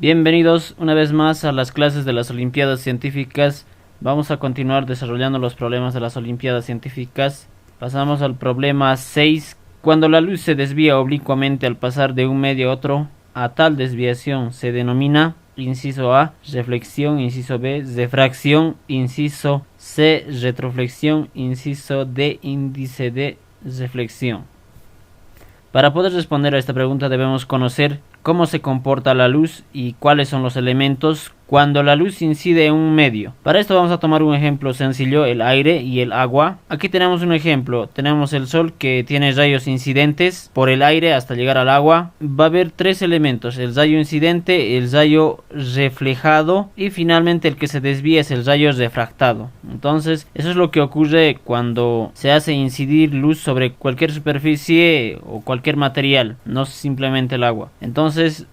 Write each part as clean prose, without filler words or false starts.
Bienvenidos una vez más a las clases de las Olimpiadas Científicas. Vamos a continuar desarrollando los problemas de las Olimpiadas Científicas. Pasamos al problema 6. Cuando la luz se desvía oblicuamente al pasar de un medio a otro, a tal desviación se denomina, inciso A, reflexión, inciso B, refracción, inciso C, retroflexión, inciso D, índice de reflexión. Para poder responder a esta pregunta debemos conocer cómo se comporta la luz y cuáles son los elementos cuando la luz incide en un medio. Para esto vamos a tomar un ejemplo sencillo, el aire y el agua. Aquí tenemos un ejemplo, tenemos el sol que tiene rayos incidentes por el aire hasta llegar al agua. Va a haber tres elementos, el rayo incidente, el rayo reflejado y finalmente el que se desvía es el rayo refractado. Entonces eso es lo que ocurre cuando se hace incidir luz sobre cualquier superficie o cualquier material, no simplemente el agua. Entonces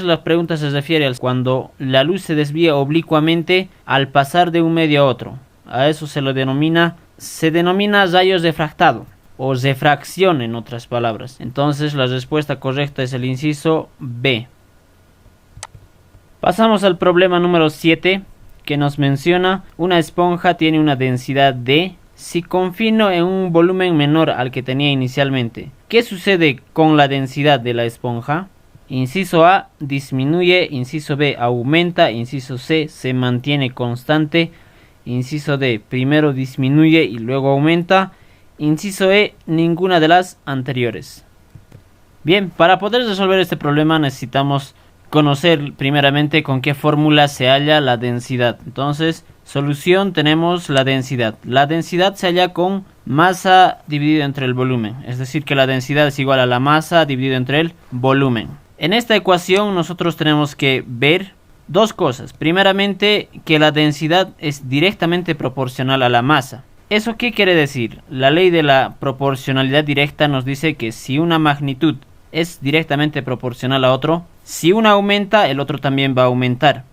la pregunta se refiere a cuando la luz se desvía oblicuamente al pasar de un medio a otro. A eso se denomina rayos refractado o refracción en otras palabras. Entonces la respuesta correcta es el inciso B. Pasamos al problema número 7 que nos menciona una esponja tiene una densidad D si confino en un volumen menor al que tenía inicialmente. ¿Qué sucede con la densidad de la esponja? Inciso A, disminuye, inciso B, aumenta, inciso C, se mantiene constante, inciso D, primero disminuye y luego aumenta, inciso E, ninguna de las anteriores. Bien, para poder resolver este problema necesitamos conocer primeramente con qué fórmula se halla la densidad. Entonces, solución, tenemos la densidad. La densidad se halla con masa dividido entre el volumen, es decir que la densidad es igual a la masa dividido entre el volumen. En esta ecuación nosotros tenemos que ver dos cosas. Primeramente, que la densidad es directamente proporcional a la masa. ¿Eso qué quiere decir? La ley de la proporcionalidad directa nos dice que si una magnitud es directamente proporcional a otro, si uno aumenta, el otro también va a aumentar.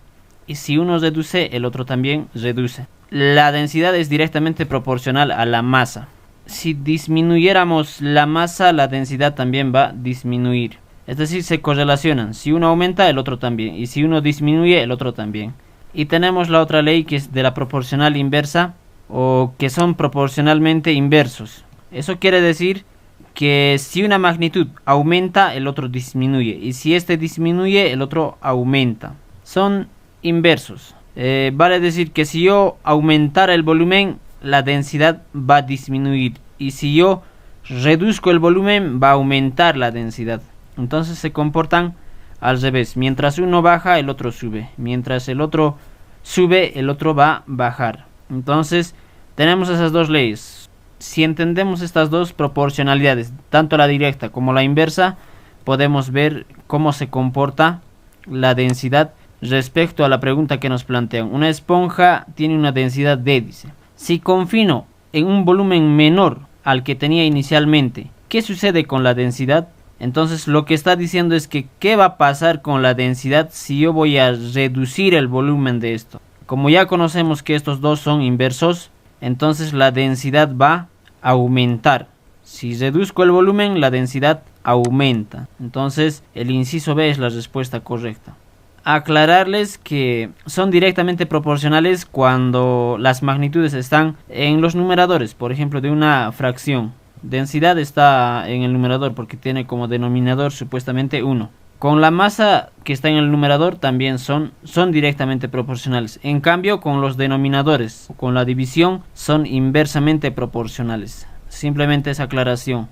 Y si uno reduce, el otro también reduce. La densidad es directamente proporcional a la masa. Si disminuyéramos la masa, la densidad también va a disminuir. Es decir, se correlacionan. Si uno aumenta, el otro también. Y si uno disminuye, el otro también. Y tenemos la otra ley que es de la proporcional inversa, o que son proporcionalmente inversos. Eso quiere decir que si una magnitud aumenta, el otro disminuye. Y si este disminuye, el otro aumenta. Son inversos. Vale decir que si yo aumentara el volumen, la densidad va a disminuir. Y si yo reduzco el volumen, va a aumentar la densidad. Entonces se comportan al revés. Mientras uno baja, el otro sube. Mientras el otro sube, el otro va a bajar. Entonces tenemos esas dos leyes. Si entendemos estas dos proporcionalidades, tanto la directa como la inversa, podemos ver cómo se comporta la densidad respecto a la pregunta que nos plantean. Una esponja tiene una densidad D, dice. Si confino en un volumen menor al que tenía inicialmente, ¿qué sucede con la densidad? Entonces lo que está diciendo es que ¿qué va a pasar con la densidad si yo voy a reducir el volumen de esto? Como ya conocemos que estos dos son inversos, entonces la densidad va a aumentar. Si reduzco el volumen, la densidad aumenta. Entonces el inciso B es la respuesta correcta. Aclararles que son directamente proporcionales cuando las magnitudes están en los numeradores, por ejemplo de una fracción. Densidad está en el numerador porque tiene como denominador supuestamente 1. Con la masa que está en el numerador también son directamente proporcionales. En cambio, con los denominadores, con la división, son inversamente proporcionales. Simplemente esa aclaración.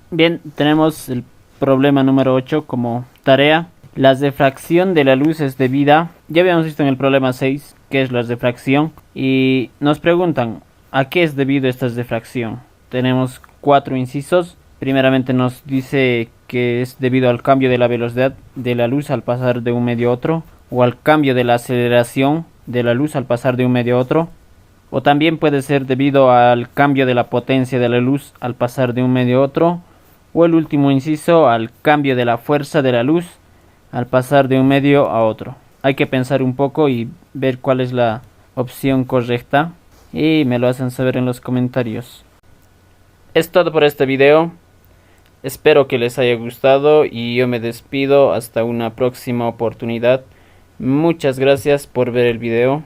Bien, tenemos el problema número 8 como tarea. La refracción de la luz es debida, ya habíamos visto en el problema 6 que es la refracción, y nos preguntan ¿a qué es debido esta refracción? Tenemos 4 incisos. Primeramente nos dice que es debido al cambio de la velocidad de la luz al pasar de un medio a otro, o al cambio de la aceleración de la luz al pasar de un medio a otro, o también puede ser debido al cambio de la potencia de la luz al pasar de un medio a otro, o el último inciso al cambio de la fuerza de la luz al pasar de un medio a otro. Hay que pensar un poco y ver cuál es la opción correcta. Y me lo hacen saber en los comentarios. Es todo por este video. Espero que les haya gustado y yo me despido hasta una próxima oportunidad. Muchas gracias por ver el video.